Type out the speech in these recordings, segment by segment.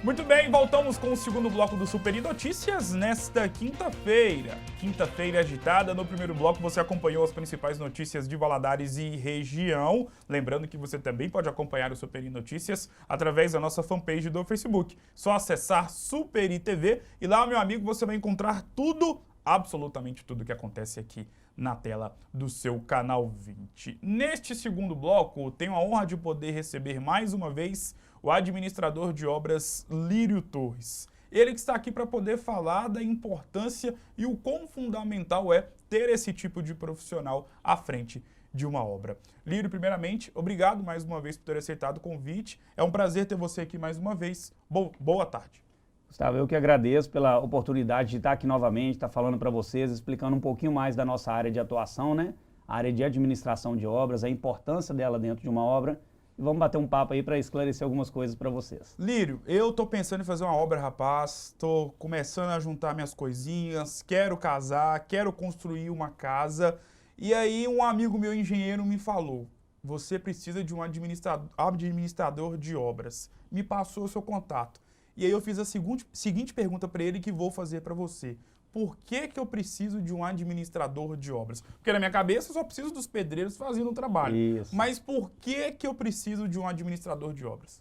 Muito bem, voltamos com o segundo bloco do Super Notícias nesta quinta-feira. Quinta-feira agitada. No primeiro bloco você acompanhou as principais notícias de Valadares e região. Lembrando que você também pode acompanhar o Super Notícias através da nossa fanpage do Facebook. Só acessar Super TV e lá, meu amigo, você vai encontrar tudo, absolutamente tudo que acontece aqui na tela do seu canal 20. Neste segundo bloco, tenho a honra de poder receber mais uma vez o administrador de obras Lírio Torres. Ele que está aqui para poder falar da importância e o quão fundamental é ter esse tipo de profissional à frente de uma obra. Lírio, primeiramente, obrigado mais uma vez por ter aceitado o convite. É um prazer ter você aqui mais uma vez. Boa tarde. Gustavo, eu que agradeço pela oportunidade de estar aqui novamente, estar falando para vocês, explicando um pouquinho mais da nossa área de atuação, né? A área de administração de obras, a importância dela dentro de uma obra. E vamos bater um papo aí para esclarecer algumas coisas para vocês. Lírio, eu tô pensando em fazer uma obra, rapaz. Tô começando a juntar minhas coisinhas, quero casar, quero construir uma casa. E aí um amigo meu engenheiro me falou: você precisa de um administrador de obras. Me passou o seu contato. E aí eu fiz a seguinte pergunta para ele que vou fazer para você. Por que eu preciso de um administrador de obras? Porque na minha cabeça eu só preciso dos pedreiros fazendo o trabalho. Isso. Mas por que eu preciso de um administrador de obras?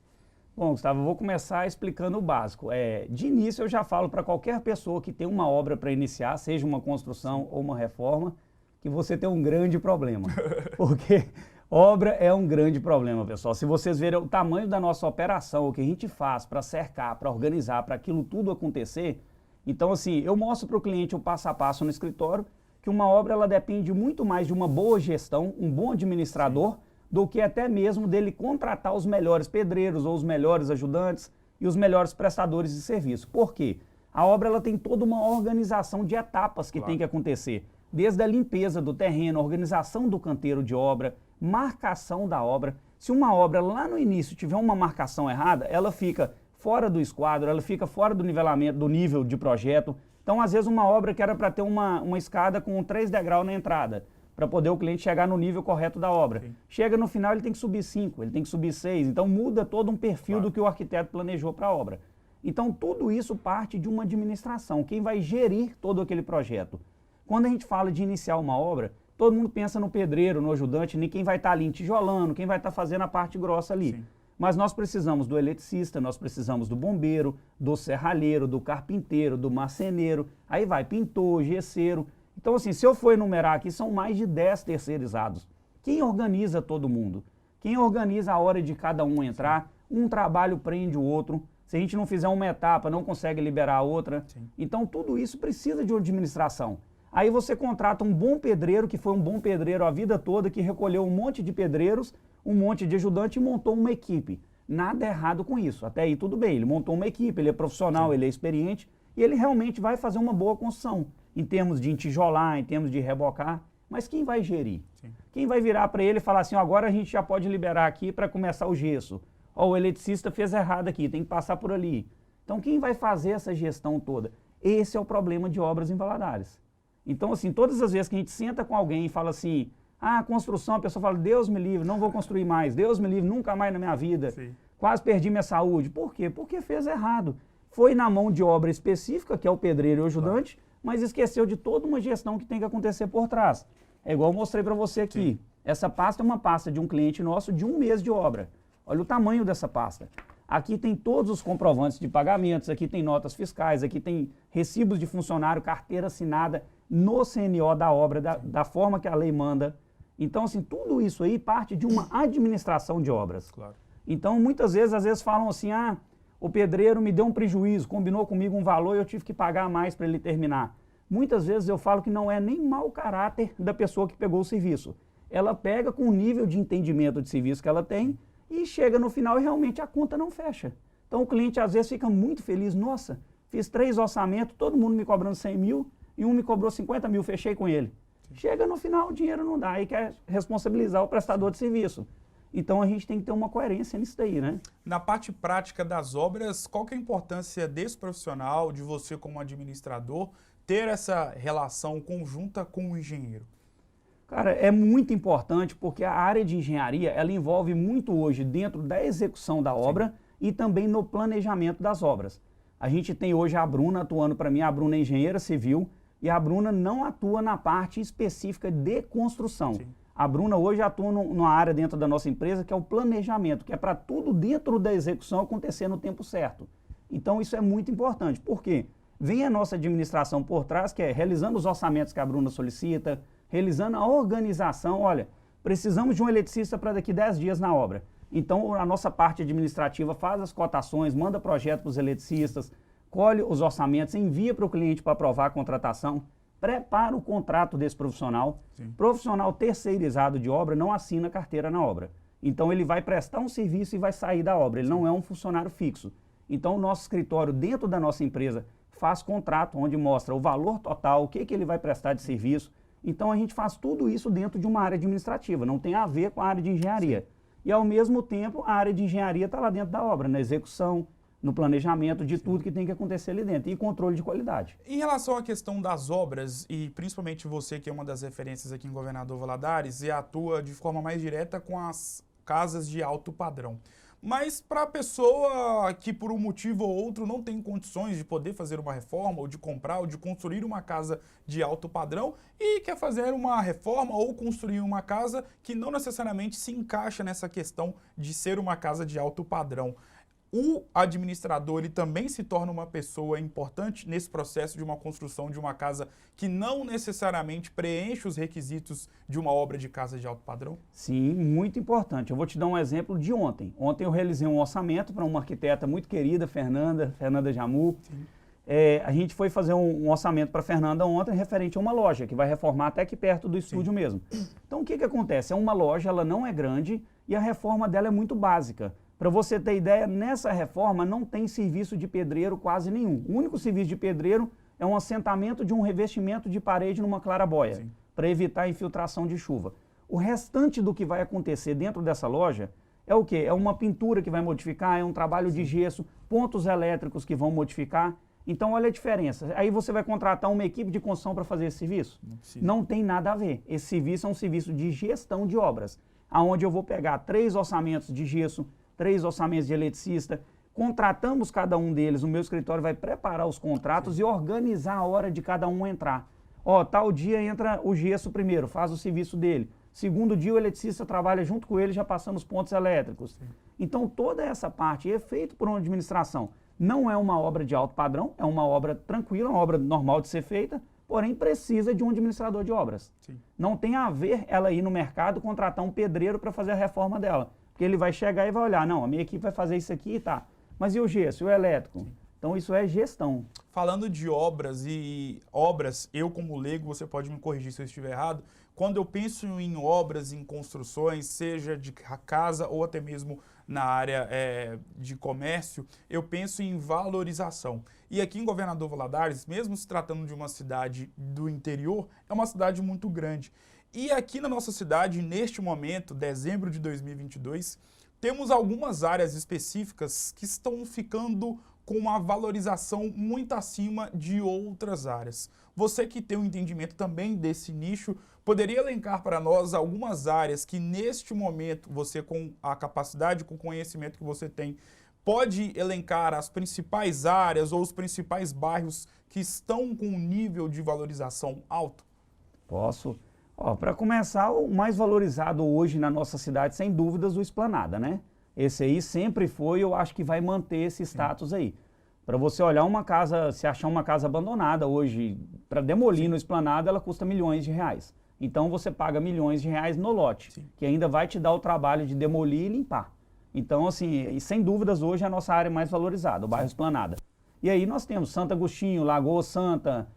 Bom, Gustavo, eu vou começar explicando o básico. De início eu já falo para qualquer pessoa que tem uma obra para iniciar, seja uma construção ou uma reforma, que você tem um grande problema. Porque obra é um grande problema, pessoal. Se vocês verem o tamanho da nossa operação, o que a gente faz para cercar, para organizar, para aquilo tudo acontecer. Então, assim, eu mostro para o cliente o passo a passo no escritório que uma obra ela depende muito mais de uma boa gestão, um bom administrador, do que até mesmo dele contratar os melhores pedreiros ou os melhores ajudantes e os melhores prestadores de serviço. Por quê? A obra ela tem toda uma organização de etapas que tem que acontecer. Desde a limpeza do terreno, organização do canteiro de obra, marcação da obra. Se uma obra lá no início tiver uma marcação errada, ela fica fora do esquadro, ela fica fora do nivelamento, do nível de projeto. Então, às vezes, uma obra que era para ter uma escada com 3 degraus na entrada, para poder o cliente chegar no nível correto da obra. Sim. Chega no final, ele tem que subir 5, ele tem que subir 6. Então, muda todo um perfil do que o arquiteto planejou para a obra. Então, tudo isso parte de uma administração, quem vai gerir todo aquele projeto. Quando a gente fala de iniciar uma obra, todo mundo pensa no pedreiro, no ajudante, nem quem vai estar ali entijolando, quem vai estar fazendo a parte grossa ali. Sim. Mas nós precisamos do eletricista, nós precisamos do bombeiro, do serralheiro, do carpinteiro, do marceneiro, aí vai pintor, gesseiro. Então, assim, se eu for enumerar aqui, são mais de 10 terceirizados. Quem organiza todo mundo? Quem organiza a hora de cada um entrar? Um trabalho prende o outro. Se a gente não fizer uma etapa, não consegue liberar a outra. Sim. Então, tudo isso precisa de uma administração. Aí você contrata um bom pedreiro, que foi um bom pedreiro a vida toda, que recolheu um monte de pedreiros, um monte de ajudante e montou uma equipe. Nada errado com isso. Até aí tudo bem, ele montou uma equipe, ele é profissional, sim, ele é experiente e ele realmente vai fazer uma boa construção, em termos de entijolar, em termos de rebocar. Mas quem vai gerir? Sim. Quem vai virar para ele e falar assim, agora a gente já pode liberar aqui para começar o gesso. Ó, o eletricista fez errado aqui, tem que passar por ali. Então quem vai fazer essa gestão toda? Esse é o problema de obras em Valadares. Então, assim, todas as vezes que a gente senta com alguém e fala assim, a construção, a pessoa fala, Deus me livre, não vou construir mais, Deus me livre, nunca mais na minha vida, sim, quase perdi minha saúde. Por quê? Porque fez errado. Foi na mão de obra específica, que é o pedreiro e o ajudante, mas esqueceu de toda uma gestão que tem que acontecer por trás. É igual eu mostrei para você aqui. Sim. Essa pasta é uma pasta de um cliente nosso de 1 mês de obra. Olha o tamanho dessa pasta. Aqui tem todos os comprovantes de pagamentos, aqui tem notas fiscais, aqui tem recibos de funcionário, carteira assinada no CNO da obra, da forma que a lei manda. Então, assim, tudo isso aí parte de uma administração de obras. Claro. Então, muitas vezes, às vezes falam assim, o pedreiro me deu um prejuízo, combinou comigo um valor e eu tive que pagar mais para ele terminar. Muitas vezes eu falo que não é nem mau caráter da pessoa que pegou o serviço. Ela pega com o nível de entendimento de serviço que ela tem e chega no final e realmente a conta não fecha. Então, o cliente às vezes fica muito feliz, nossa, fiz 3 orçamentos, todo mundo me cobrando 100 mil e um me cobrou 50 mil, fechei com ele. Sim. Chega no final, o dinheiro não dá, aí quer responsabilizar o prestador de serviço. Então a gente tem que ter uma coerência nisso daí, né? Na parte prática das obras, qual que é a importância desse profissional, de você como administrador, ter essa relação conjunta com o engenheiro? Cara, é muito importante porque a área de engenharia, ela envolve muito hoje dentro da execução da obra, sim, e também no planejamento das obras. A gente tem hoje a Bruna atuando para mim, a Bruna é engenheira civil, e a Bruna não atua na parte específica de construção. Sim. A Bruna hoje atua numa área dentro da nossa empresa que é o planejamento, que é para tudo dentro da execução acontecer no tempo certo. Então isso é muito importante, porque vem a nossa administração por trás, que é realizando os orçamentos que a Bruna solicita, realizando a organização. Olha, precisamos de um eletricista para daqui 10 dias na obra. Então a nossa parte administrativa faz as cotações, manda projeto para os eletricistas, colhe os orçamentos, envia para o cliente para aprovar a contratação, prepara o contrato desse profissional. Sim. Profissional terceirizado de obra não assina carteira na obra. Então ele vai prestar um serviço e vai sair da obra, ele não é um funcionário fixo. Então o nosso escritório dentro da nossa empresa faz contrato onde mostra o valor total, o que ele vai prestar de serviço. Então a gente faz tudo isso dentro de uma área administrativa, não tem a ver com a área de engenharia. Sim. E ao mesmo tempo a área de engenharia está lá dentro da obra, na execução, no planejamento de tudo que tem que acontecer ali dentro e controle de qualidade. Em relação à questão das obras, e principalmente você que é uma das referências aqui em Governador Valadares e atua de forma mais direta com as casas de alto padrão. Mas para a pessoa que por um motivo ou outro não tem condições de poder fazer uma reforma, ou de comprar, ou de construir uma casa de alto padrão e quer fazer uma reforma ou construir uma casa que não necessariamente se encaixa nessa questão de ser uma casa de alto padrão. O administrador ele também se torna uma pessoa importante nesse processo de uma construção de uma casa que não necessariamente preenche os requisitos de uma obra de casa de alto padrão? Sim, muito importante. Eu vou te dar um exemplo de ontem. Ontem eu realizei um orçamento para uma arquiteta muito querida, Fernanda Jamu. A gente foi fazer um orçamento para a Fernanda ontem referente a uma loja que vai reformar até aqui perto do estúdio Sim. mesmo. Então o que acontece? É uma loja, ela não é grande e a reforma dela é muito básica. Para você ter ideia, nessa reforma não tem serviço de pedreiro quase nenhum. O único serviço de pedreiro é um assentamento de um revestimento de parede numa clarabóia, para evitar a infiltração de chuva. O restante do que vai acontecer dentro dessa loja é o quê? É uma pintura que vai modificar, é um trabalho de gesso, pontos elétricos que vão modificar. Então olha a diferença. Aí você vai contratar uma equipe de construção para fazer esse serviço? Não tem nada a ver. Esse serviço é um serviço de gestão de obras, onde eu vou pegar 3 orçamentos de gesso, 3 orçamentos de eletricista, contratamos cada um deles, o meu escritório vai preparar os contratos e organizar a hora de cada um entrar. Ó, tal dia entra o gesso primeiro, faz o serviço dele. Segundo dia o eletricista trabalha junto com ele, já passando os pontos elétricos. Então toda essa parte é feita por uma administração. Não é uma obra de alto padrão, é uma obra tranquila, uma obra normal de ser feita, porém precisa de um administrador de obras. Não tem a ver ela ir no mercado contratar um pedreiro para fazer a reforma dela. Porque ele vai chegar e vai olhar, não, a minha equipe vai fazer isso aqui e tá. Mas e o gesso, e o elétrico? Então isso é gestão. Falando de obras eu como leigo, você pode me corrigir se eu estiver errado, quando eu penso em obras, em construções, seja de casa ou até mesmo na área de comércio, eu penso em valorização. E aqui em Governador Valadares, mesmo se tratando de uma cidade do interior, é uma cidade muito grande. E aqui na nossa cidade, neste momento, dezembro de 2022, temos algumas áreas específicas que estão ficando com uma valorização muito acima de outras áreas. Você que tem um entendimento também desse nicho, poderia elencar para nós algumas áreas que neste momento, você com a capacidade, com o conhecimento que você tem, pode elencar as principais áreas ou os principais bairros que estão com um nível de valorização alto? Posso. Para começar, o mais valorizado hoje na nossa cidade, sem dúvidas, o Esplanada, né? Esse aí sempre foi, eu acho que vai manter esse status aí. Para você olhar uma casa, se achar uma casa abandonada hoje, para demolir no Esplanada, ela custa milhões de reais. Então você paga milhões de reais no lote, que ainda vai te dar o trabalho de demolir e limpar. Então, assim, sem dúvidas, hoje é a nossa área mais valorizada, o bairro Esplanada. E aí nós temos Santo Agostinho, Lagoa Santa,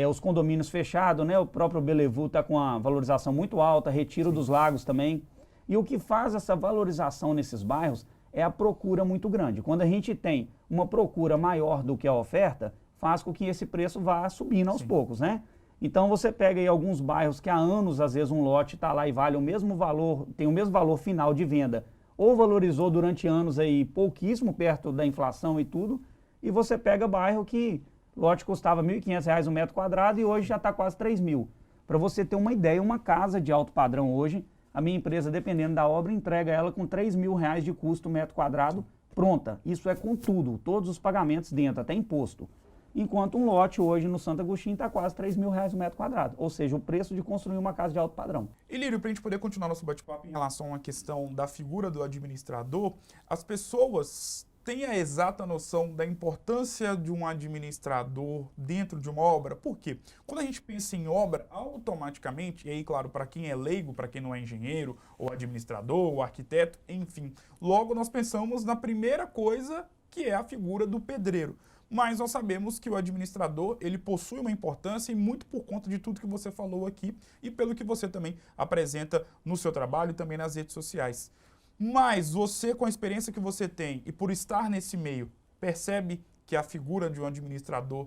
os condomínios fechados, né? O próprio Bellevue está com uma valorização muito alta, Retiro dos Lagos também. E o que faz essa valorização nesses bairros é a procura muito grande. Quando a gente tem uma procura maior do que a oferta, faz com que esse preço vá subindo aos poucos, né? Então você pega aí alguns bairros que há anos, às vezes um lote está lá e vale o mesmo valor, tem o mesmo valor final de venda, ou valorizou durante anos aí pouquíssimo perto da inflação e tudo, e você pega bairro que lote custava R$ 1.500 um metro quadrado e hoje já está quase 3 mil. Para você ter uma ideia, uma casa de alto padrão hoje, a minha empresa, dependendo da obra, entrega ela com R$ 3.000 de custo metro quadrado pronta. Isso é com tudo, todos os pagamentos dentro, até imposto. Enquanto um lote hoje no Santo Agostinho está quase R$3.000 o metro quadrado, ou seja, o preço de construir uma casa de alto padrão. E Lírio, para a gente poder continuar nosso bate-papo em relação à questão da figura do administrador, as pessoas têm a exata noção da importância de um administrador dentro de uma obra? Por quê? Quando a gente pensa em obra, automaticamente, e aí, claro, para quem é leigo, para quem não é engenheiro, ou administrador, ou arquiteto, enfim, logo nós pensamos na primeira coisa, que é a figura do pedreiro. Mas nós sabemos que o administrador, ele possui uma importância e muito por conta de tudo que você falou aqui e pelo que você também apresenta no seu trabalho e também nas redes sociais. Mas você, com a experiência que você tem e por estar nesse meio, percebe que a figura de um administrador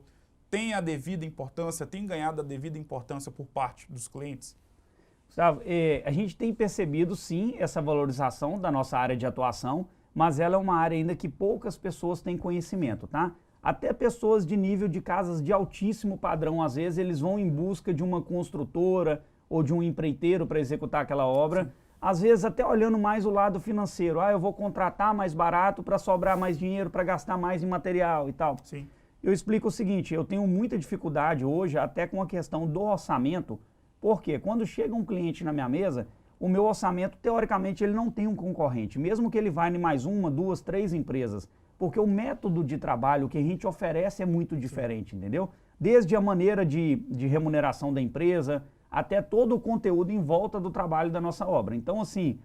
tem a devida importância, tem ganhado a devida importância por parte dos clientes? Gustavo, a gente tem percebido sim essa valorização da nossa área de atuação, mas ela é uma área ainda que poucas pessoas têm conhecimento, tá? Até pessoas de nível de casas de altíssimo padrão, às vezes, eles vão em busca de uma construtora ou de um empreiteiro para executar aquela obra. Sim. Às vezes até olhando mais o lado financeiro. Eu vou contratar mais barato para sobrar mais dinheiro, para gastar mais em material e tal. Sim. Eu explico o seguinte, eu tenho muita dificuldade hoje até com a questão do orçamento, porque quando chega um cliente na minha mesa, o meu orçamento, teoricamente, ele não tem um concorrente, mesmo que ele vá em mais uma, duas, três empresas. Porque o método de trabalho que a gente oferece é muito diferente, entendeu? Desde a maneira de remuneração da empresa, até todo o conteúdo em volta do trabalho da nossa obra. Então, assim,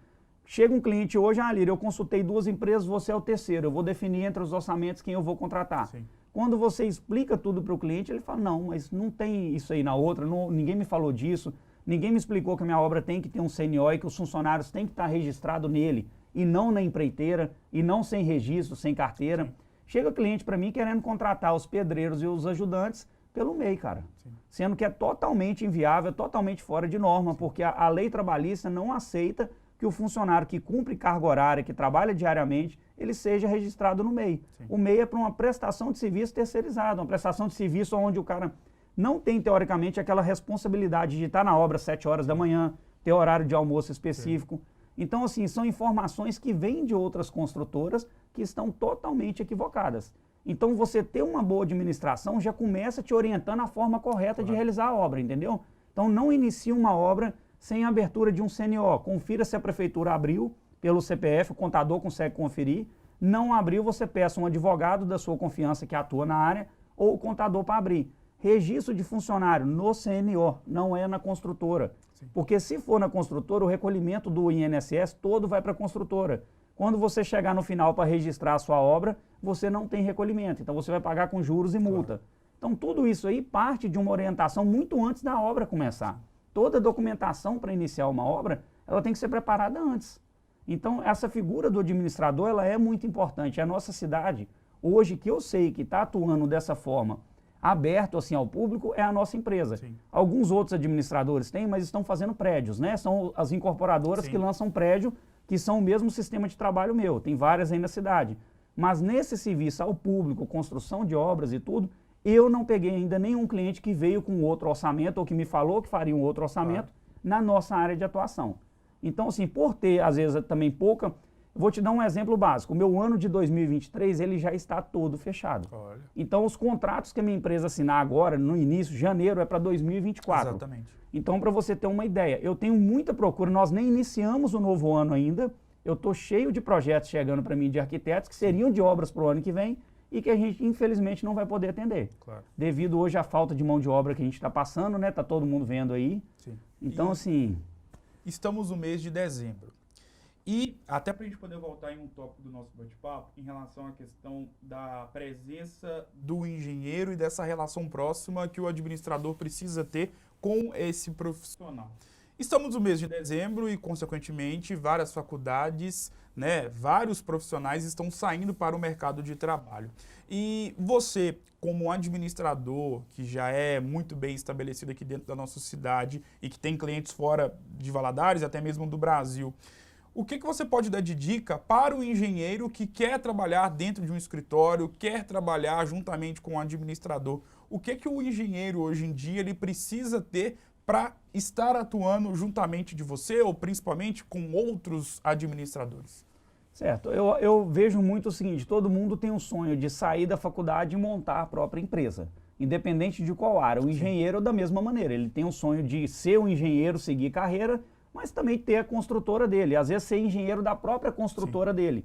chega um cliente hoje, Lírio, eu consultei 2 empresas, você é o terceiro, eu vou definir entre os orçamentos quem eu vou contratar. Sim. Quando você explica tudo para o cliente, ele fala, não, mas não tem isso aí na outra, ninguém me falou disso, ninguém me explicou que a minha obra tem que ter um CNO e que os funcionários têm que estar registrados nele, e não na empreiteira, e não sem registro, sem carteira. Sim. Chega cliente para mim querendo contratar os pedreiros e os ajudantes pelo MEI, cara. Sim. Sendo que é totalmente inviável, totalmente fora de norma, porque a lei trabalhista não aceita que o funcionário que cumpre carga horária, que trabalha diariamente, ele seja registrado no MEI. Sim. O MEI é para uma prestação de serviço terceirizada, uma prestação de serviço onde o cara não tem, teoricamente, aquela responsabilidade de estar na obra às 7 horas da manhã, ter horário de almoço específico. Sim. Então, assim, são informações que vêm de outras construtoras que estão totalmente equivocadas. Então, você ter uma boa administração já começa te orientando a forma correta de realizar a obra, entendeu? Então, não inicie uma obra sem a abertura de um CNO. Confira se a prefeitura abriu pelo CPF, o contador consegue conferir. Não abriu, você peça um advogado da sua confiança que atua na área ou o contador para abrir. Registro de funcionário no CNO, não é na construtora. Sim. Porque se for na construtora, o recolhimento do INSS todo vai para a construtora. Quando você chegar no final para registrar a sua obra, você não tem recolhimento. Então você vai pagar com juros e multa. Claro. Então tudo isso aí parte de uma orientação muito antes da obra começar. Toda documentação para iniciar uma obra, ela tem que ser preparada antes. Então essa figura do administrador, ela é muito importante. A nossa cidade, hoje que eu sei que está atuando dessa forma, aberto assim ao público, é a nossa empresa. Sim. Alguns outros administradores têm, mas estão fazendo prédios, né? São as incorporadoras Sim. que lançam prédio, que são o mesmo sistema de trabalho meu. Tem várias aí na cidade. Mas nesse serviço ao público, construção de obras e tudo, eu não peguei ainda nenhum cliente que veio com outro orçamento ou que me falou que faria um outro orçamento na nossa área de atuação. Então, assim, por ter, às vezes, também pouca... Vou te dar um exemplo básico. O meu ano de 2023, ele já está todo fechado. Olha. Então, os contratos que a minha empresa assinar agora, no início, janeiro, é para 2024. Exatamente. Então, para você ter uma ideia, eu tenho muita procura. Nós nem iniciamos o novo ano ainda. Eu estou cheio de projetos chegando para mim de arquitetos que seriam de obras para o ano que vem e que a gente, infelizmente, não vai poder atender. Claro. Devido hoje à falta de mão de obra que a gente está passando, né? Está todo mundo vendo aí. Sim. Então, assim... Estamos no mês de dezembro. E até para a gente poder voltar em um tópico do nosso bate-papo, em relação à questão da presença do engenheiro e dessa relação próxima que o administrador precisa ter com esse profissional. Estamos no mês de dezembro e, consequentemente, várias faculdades, né, vários profissionais estão saindo para o mercado de trabalho. E você, como administrador, que já é muito bem estabelecido aqui dentro da nossa cidade e que tem clientes fora de Valadares, até mesmo do Brasil, o que você pode dar de dica para o engenheiro que quer trabalhar dentro de um escritório, quer trabalhar juntamente com o administrador? O que o engenheiro hoje em dia ele precisa ter para estar atuando juntamente de você ou principalmente com outros administradores? Certo. Eu vejo muito o seguinte, todo mundo tem um sonho de sair da faculdade e montar a própria empresa, independente de qual área. O engenheiro, da mesma maneira, ele tem o sonho de ser um engenheiro, seguir carreira, mas também ter a construtora dele, às vezes ser engenheiro da própria construtora dele.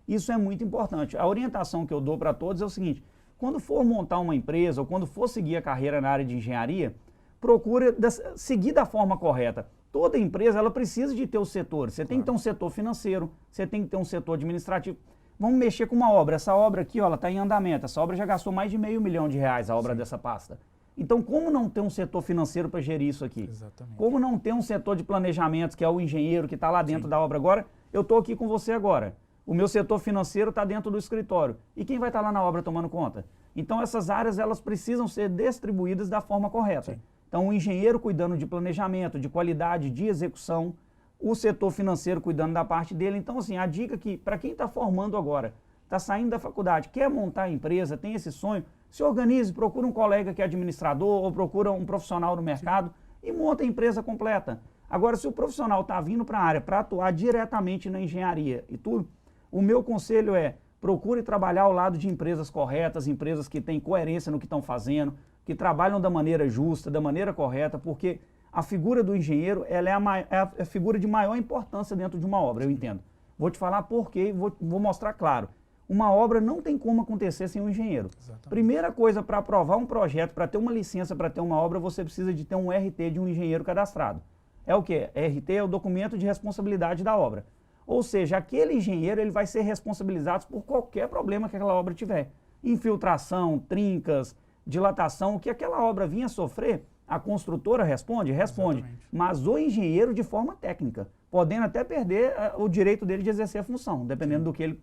Isso é muito importante. A orientação que eu dou para todos é o seguinte, quando for montar uma empresa ou quando for seguir a carreira na área de engenharia, procure seguir da forma correta. Toda empresa, ela precisa de ter o setor. Você tem que ter um setor financeiro, você tem que ter um setor administrativo. Vamos mexer com uma obra. Essa obra aqui, ó, ela está em andamento. Essa obra já gastou mais de R$500 mil, a obra dessa pasta. Então, como não ter um setor financeiro para gerir isso aqui? Exatamente. Como não ter um setor de planejamento, que é o engenheiro que está lá dentro da obra agora? Eu estou aqui com você agora. O meu setor financeiro está dentro do escritório. E quem vai estar lá na obra tomando conta? Então, essas áreas, elas precisam ser distribuídas da forma correta. Então, o engenheiro cuidando de planejamento, de qualidade, de execução, o setor financeiro cuidando da parte dele. Então, assim, a dica que, para quem está formando agora, está saindo da faculdade, quer montar a empresa, tem esse sonho, se organize, procura um colega que é administrador ou procura um profissional no mercado e monta a empresa completa. Agora, se o profissional está vindo para a área para atuar diretamente na engenharia e tudo, o meu conselho é procure trabalhar ao lado de empresas corretas, empresas que têm coerência no que estão fazendo, que trabalham da maneira justa, da maneira correta, porque a figura do engenheiro ela é a figura de maior importância dentro de uma obra, eu entendo. Vou te falar por quê e vou mostrar claro. Uma obra não tem como acontecer sem um engenheiro. Exatamente. Primeira coisa, para aprovar um projeto, para ter uma licença, para ter uma obra, você precisa de ter um RT de um engenheiro cadastrado. É o quê? RT é o documento de responsabilidade da obra. Ou seja, aquele engenheiro ele vai ser responsabilizado por qualquer problema que aquela obra tiver. Infiltração, trincas, dilatação, o que aquela obra vinha sofrer, a construtora responde? Responde. Exatamente. Mas o engenheiro de forma técnica, podendo até perder o direito dele de exercer a função, dependendo do que ele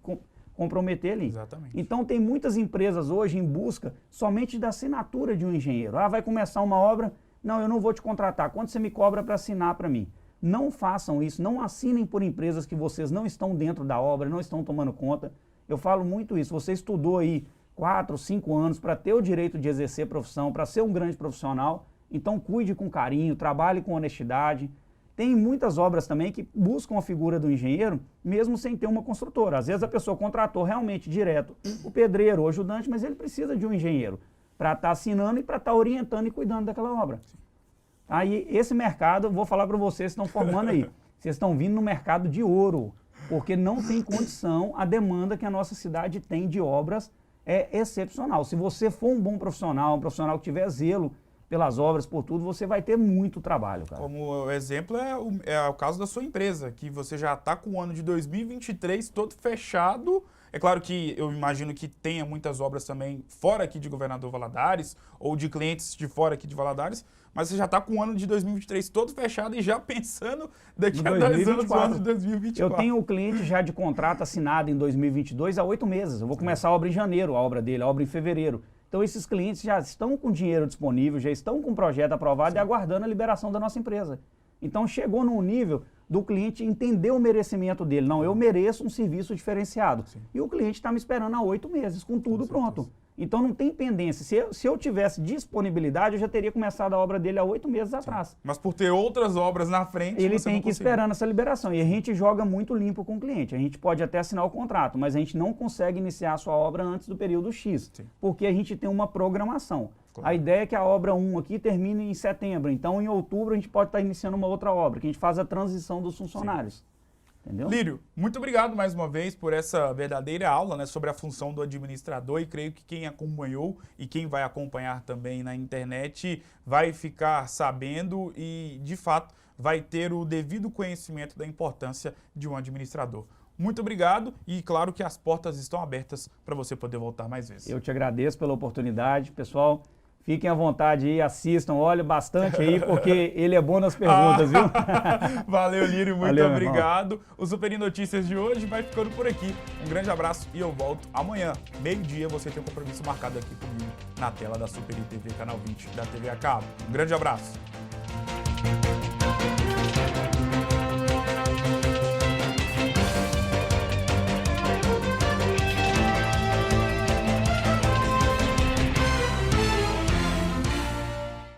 comprometer ali. Exatamente. Então tem muitas empresas hoje em busca somente da assinatura de um engenheiro. Ah, vai começar uma obra, não, eu não vou te contratar, quanto você me cobra para assinar para mim? Não façam isso, não assinem por empresas que vocês não estão dentro da obra, não estão tomando conta. Eu falo muito isso, você estudou aí 4, 5 anos para ter o direito de exercer profissão, para ser um grande profissional, então cuide com carinho, trabalhe com honestidade. Tem muitas obras também que buscam a figura do engenheiro, mesmo sem ter uma construtora. Às vezes a pessoa contratou realmente direto o pedreiro, o ajudante, mas ele precisa de um engenheiro para estar assinando e para estar orientando e cuidando daquela obra. Aí esse mercado, vou falar para vocês que estão formando aí, vocês estão vindo no mercado de ouro, porque não tem condição, a demanda que a nossa cidade tem de obras é excepcional. Se você for um bom profissional, um profissional que tiver zelo pelas obras, por tudo, você vai ter muito trabalho, cara. Como exemplo é o caso da sua empresa, que você já está com o ano de 2023 todo fechado. É claro que eu imagino que tenha muitas obras também fora aqui de Governador Valadares ou de clientes de fora aqui de Valadares, mas você já está com o ano de 2023 todo fechado e já pensando daqui a 2 anos, o ano de 2024. Eu tenho um cliente já de contrato assinado em 2022 há 8 meses. Eu vou começar a obra em janeiro, a obra dele, a obra em fevereiro. Então esses clientes já estão com dinheiro disponível, já estão com o projeto aprovado e aguardando a liberação da nossa empresa. Então chegou num nível do cliente entender o merecimento dele. Não, eu mereço um serviço diferenciado. Sim. E o cliente está me esperando há 8 meses, com tudo pronto. Então não tem pendência. Se eu tivesse disponibilidade, eu já teria começado a obra dele há 8 meses atrás. Mas por ter outras obras na frente, ele você tem não que ir esperando essa liberação. E a gente joga muito limpo com o cliente. A gente pode até assinar o contrato, mas a gente não consegue iniciar a sua obra antes do período X, Sim. porque a gente tem uma programação. Claro. A ideia é que a obra 1 aqui termine em setembro. Então, em outubro, a gente pode estar iniciando uma outra obra, que a gente faz a transição dos funcionários. Sim. Entendeu? Lírio, muito obrigado mais uma vez por essa verdadeira aula, né, sobre a função do administrador, e creio que quem acompanhou e quem vai acompanhar também na internet vai ficar sabendo e, de fato, vai ter o devido conhecimento da importância de um administrador. Muito obrigado e claro que as portas estão abertas para você poder voltar mais vezes. Eu te agradeço pela oportunidade, pessoal. Fiquem à vontade aí, assistam, olhem bastante aí, porque ele é bom nas perguntas, viu? Valeu, Lírio, muito Valeu, obrigado. O Super Notícias de hoje vai ficando por aqui. Um grande abraço e eu volto amanhã, meio-dia. Você tem um compromisso marcado aqui comigo na tela da Super TV, canal 20 da TV a Cabo. Um grande abraço.